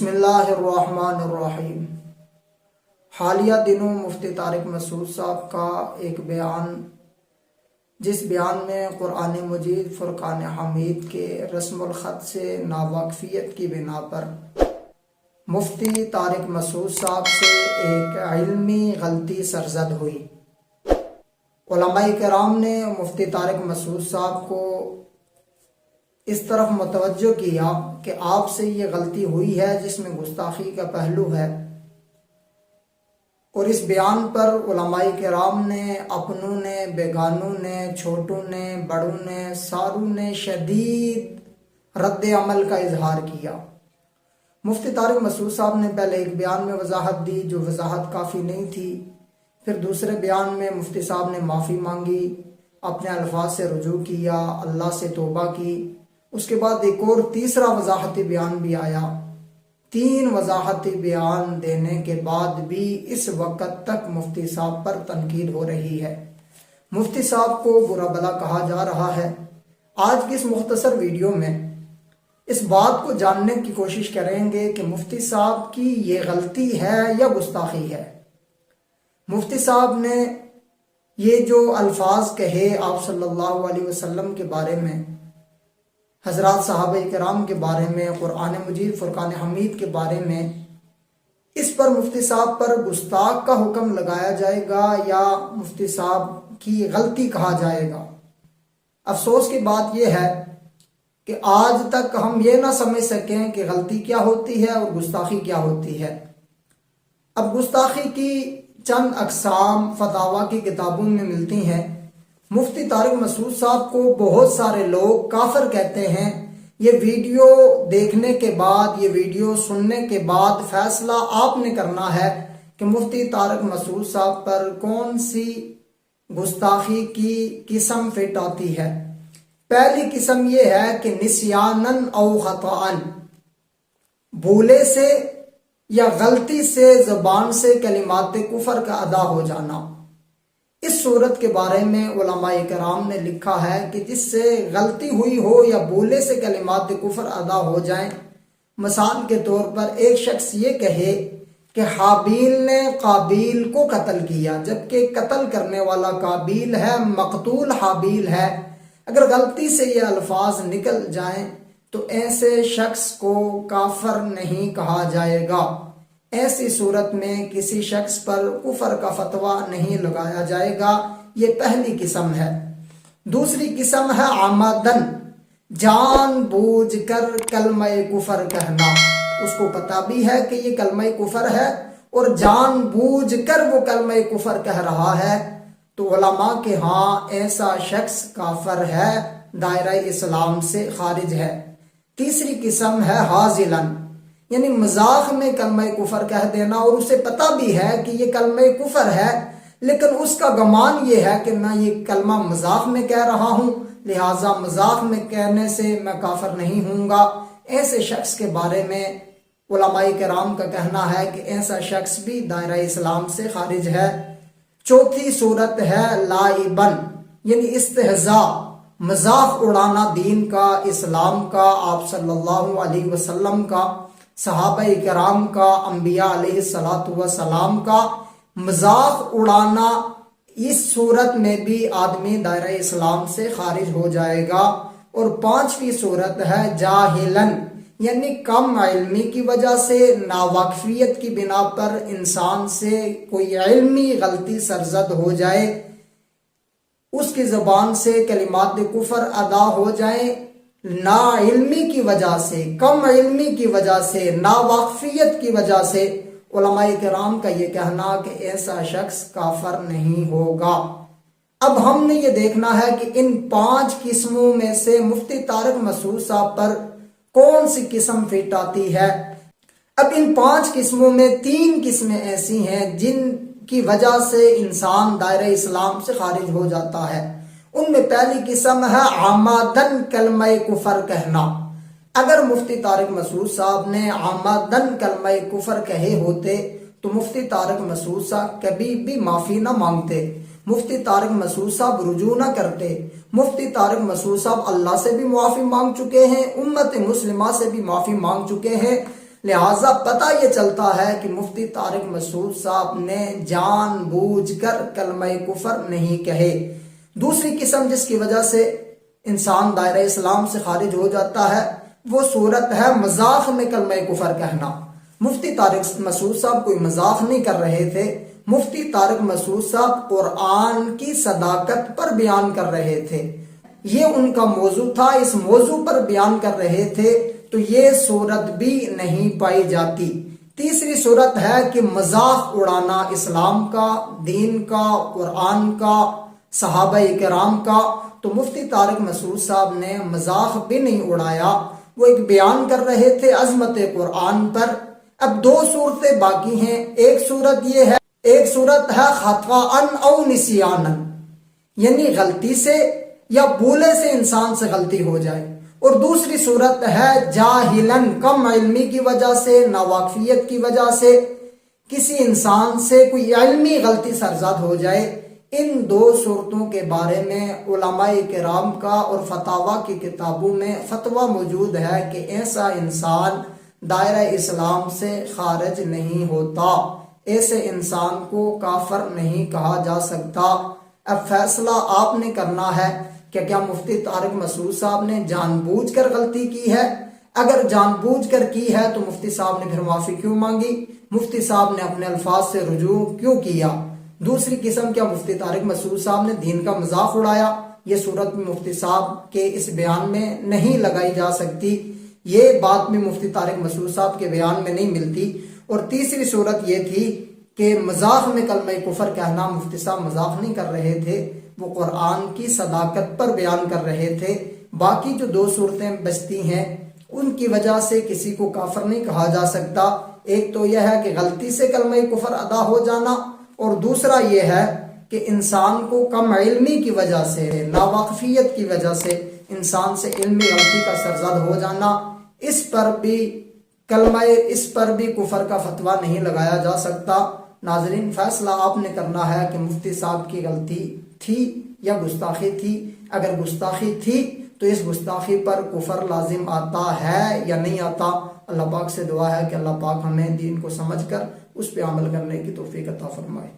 بسم اللہ الرحمن الرحیم۔ حالیہ دنوں مفتی طارق مسعود صاحب کا ایک بیان، جس بیان میں قرآن مجید فرقان حمید کے رسم الخط سے ناواقفیت کی بنا پر مفتی طارق مسعود صاحب سے ایک علمی غلطی سرزد ہوئی۔ علماء کرام نے مفتی طارق مسعود صاحب کو اس طرف متوجہ کیا کہ آپ سے یہ غلطی ہوئی ہے جس میں گستاخی کا پہلو ہے، اور اس بیان پر علماء کرام نے، اپنوں نے، بیگانوں نے، چھوٹوں نے، بڑوں نے، ساروں نے شدید رد عمل کا اظہار کیا۔ مفتی طارق مسعود صاحب نے پہلے ایک بیان میں وضاحت دی جو وضاحت کافی نہیں تھی، پھر دوسرے بیان میں مفتی صاحب نے معافی مانگی، اپنے الفاظ سے رجوع کیا، اللہ سے توبہ کی۔ اس کے بعد ایک اور تیسرا وضاحتی بیان بھی آیا۔ 3 وضاحتی بیان دینے کے بعد بھی اس وقت تک مفتی صاحب پر تنقید ہو رہی ہے، مفتی صاحب کو برا بلا کہا جا رہا ہے۔ آج کی اس مختصر ویڈیو میں اس بات کو جاننے کی کوشش کریں گے کہ مفتی صاحب کی یہ غلطی ہے یا گستاخی ہے۔ مفتی صاحب نے یہ جو الفاظ کہے آپ صلی اللہ علیہ وسلم کے بارے میں، حضرات صحابہ کرام کے بارے میں، قرآن مجید فرقان حمید کے بارے میں، اس پر مفتی صاحب پر گستاخ کا حکم لگایا جائے گا یا مفتی صاحب کی غلطی کہا جائے گا؟ افسوس کی بات یہ ہے کہ آج تک ہم یہ نہ سمجھ سکیں کہ غلطی کیا ہوتی ہے اور گستاخی کیا ہوتی ہے۔ اب گستاخی کی چند اقسام فتاویٰ کی کتابوں میں ملتی ہیں۔ مفتی طارق مسعود صاحب کو بہت سارے لوگ کافر کہتے ہیں۔ یہ ویڈیو دیکھنے کے بعد، یہ ویڈیو سننے کے بعد فیصلہ آپ نے کرنا ہے کہ مفتی طارق مسعود صاحب پر کون سی گستاخی کی قسم فٹ آتی ہے۔ پہلی قسم یہ ہے کہ نسیانن او خطأن، بھولے سے یا غلطی سے زبان سے کلمات کفر کا ادا ہو جانا۔ اس صورت کے بارے میں علماء کرام نے لکھا ہے کہ جس سے غلطی ہوئی ہو یا بولے سے کلمات کفر ادا ہو جائیں، مثال کے طور پر ایک شخص یہ کہے کہ حابیل نے قابیل کو قتل کیا، جبکہ قتل کرنے والا قابیل ہے، مقتول حابیل ہے۔ اگر غلطی سے یہ الفاظ نکل جائیں تو ایسے شخص کو کافر نہیں کہا جائے گا۔ ایسی صورت میں کسی شخص پر کفر کا فتویٰ نہیں لگایا جائے گا۔ یہ پہلی قسم ہے۔ دوسری قسم ہے عمدن، جان بوجھ کر کلمہ کفر کہنا۔ اس کو پتہ بھی ہے کہ یہ کلمہ کفر ہے اور جان بوجھ کر وہ کلمہ کفر کہہ رہا ہے، تو علماء کے ہاں ایسا شخص کافر ہے، دائرہ اسلام سے خارج ہے۔ تیسری قسم ہے حاضلن، یعنی مذاق میں کلمہ کفر کہہ دینا، اور اسے پتہ بھی ہے کہ یہ کلمہ کفر ہے، لیکن اس کا گمان یہ ہے کہ میں یہ کلمہ مذاق میں کہہ رہا ہوں، لہٰذا مذاق میں کہنے سے میں کافر نہیں ہوں گا۔ ایسے شخص کے بارے میں علماء کرام کا کہنا ہے کہ ایسا شخص بھی دائرہ اسلام سے خارج ہے۔ چوتھی صورت ہے لائبن، یعنی استہزاء، مذاق اڑانا دین کا، اسلام کا، آپ صلی اللہ علیہ وسلم کا، صحابہ کرام کا، انبیاء علیہ السلام کا مذاق اڑانا۔ اس صورت میں بھی آدمی دائرہ اسلام سے خارج ہو جائے گا۔ اور 5ویں صورت ہے جاہلن، یعنی کم علمی کی وجہ سے، ناواقفیت کی بنا پر انسان سے کوئی علمی غلطی سرزد ہو جائے، اس کی زبان سے کلمات کفر ادا ہو جائیں، نا علمی کی وجہ سے، کم علمی کی وجہ سے، ناواقفیت کی وجہ سے، علماء کرام کا یہ کہنا کہ ایسا شخص کافر نہیں ہوگا۔ اب ہم نے یہ دیکھنا ہے کہ ان 5 قسموں میں سے مفتی طارق مسعود صاحب پر کون سی قسم فٹ آتی ہے۔ اب ان 5 قسموں میں 3 قسمیں ایسی ہیں جن کی وجہ سے انسان دائرہ اسلام سے خارج ہو جاتا ہے۔ ان میں پہلی قسم ہے عمدن کلمہ کفر کہنا۔ اگر مفتی طارق مسعود صاحب نے عمدن کلمہ کفر کہے ہوتے تو مفتی طارق مسعود صاحب کبھی بھی معافی نہ مانگتے، مفتی طارق مسعود صاحب رجوع نہ کرتے۔ مفتی طارق مسعود صاحب اللہ سے بھی معافی مانگ چکے ہیں، امت مسلمہ سے بھی معافی مانگ چکے ہیں، لہٰذا پتہ یہ چلتا ہے کہ مفتی طارق مسعود صاحب نے جان بوجھ کر کلمہ کفر نہیں کہے۔ دوسری قسم جس کی وجہ سے انسان دائرہ اسلام سے خارج ہو جاتا ہے وہ صورت ہے مذاق میں کلمہ کفر کہنا۔ مفتی طارق مسعود صاحب کوئی مذاق نہیں کر رہے تھے، مفتی طارق مسعود صاحب قرآن کی صداقت پر بیان کر رہے تھے، یہ ان کا موضوع تھا، اس موضوع پر بیان کر رہے تھے، تو یہ صورت بھی نہیں پائی جاتی۔ تیسری صورت ہے کہ مذاق اڑانا اسلام کا، دین کا، قرآن کا، صحابہ کرام کا، تو مفتی طارق مسعود صاحب نے مذاق بھی نہیں اڑایا، وہ ایک بیان کر رہے تھے عظمت قرآن پر۔ اب دو صورتیں باقی ہیں، ایک صورت ہے خطاً او نسیاناً، یعنی غلطی سے یا بھولے سے انسان سے غلطی ہو جائے، اور دوسری صورت ہے جاہلاً، کم علمی کی وجہ سے، ناواقفیت کی وجہ سے کسی انسان سے کوئی علمی غلطی سرزد ہو جائے۔ ان دو صورتوں کے بارے میں علماء کرام کا اور فتاوی کی کتابوں میں فتویٰ موجود ہے کہ ایسا انسان دائرہ اسلام سے خارج نہیں ہوتا، ایسے انسان کو کافر نہیں کہا جا سکتا۔ اب فیصلہ آپ نے کرنا ہے کہ کیا مفتی طارق مسعود صاحب نے جان بوجھ کر غلطی کی ہے؟ اگر جان بوجھ کر کی ہے تو مفتی صاحب نے پھر معافی کیوں مانگی؟ مفتی صاحب نے اپنے الفاظ سے رجوع کیوں کیا؟ دوسری قسم، کیا مفتی طارق مسعود صاحب نے دین کا مذاق اڑایا؟ یہ صورت بھی مفتی صاحب کے اس بیان میں نہیں لگائی جا سکتی، یہ بات بھی مفتی طارق مسعود صاحب کے بیان میں نہیں ملتی۔ اور تیسری صورت یہ تھی کہ مذاق میں کلمہ کفر کہنا، مفتی صاحب مذاق نہیں کر رہے تھے، وہ قرآن کی صداقت پر بیان کر رہے تھے۔ باقی جو دو صورتیں بچتی ہیں ان کی وجہ سے کسی کو کافر نہیں کہا جا سکتا۔ ایک تو یہ ہے کہ غلطی سے کلمہ کفر ادا ہو جانا، اور دوسرا یہ ہے کہ انسان کو کم علمی کی وجہ سے، ناواقفیت کی وجہ سے انسان سے علمی غلطی کا سرزد ہو جانا، اس پر بھی کفر کا فتویٰ نہیں لگایا جا سکتا۔ ناظرین، فیصلہ آپ نے کرنا ہے کہ مفتی صاحب کی غلطی تھی یا گستاخی تھی۔ اگر گستاخی تھی تو اس گستاخی پر کفر لازم آتا ہے یا نہیں آتا؟ اللہ پاک سے دعا ہے کہ اللہ پاک ہمیں دین کو سمجھ کر اس پہ عمل کرنے کی توفیق عطا فرمائے۔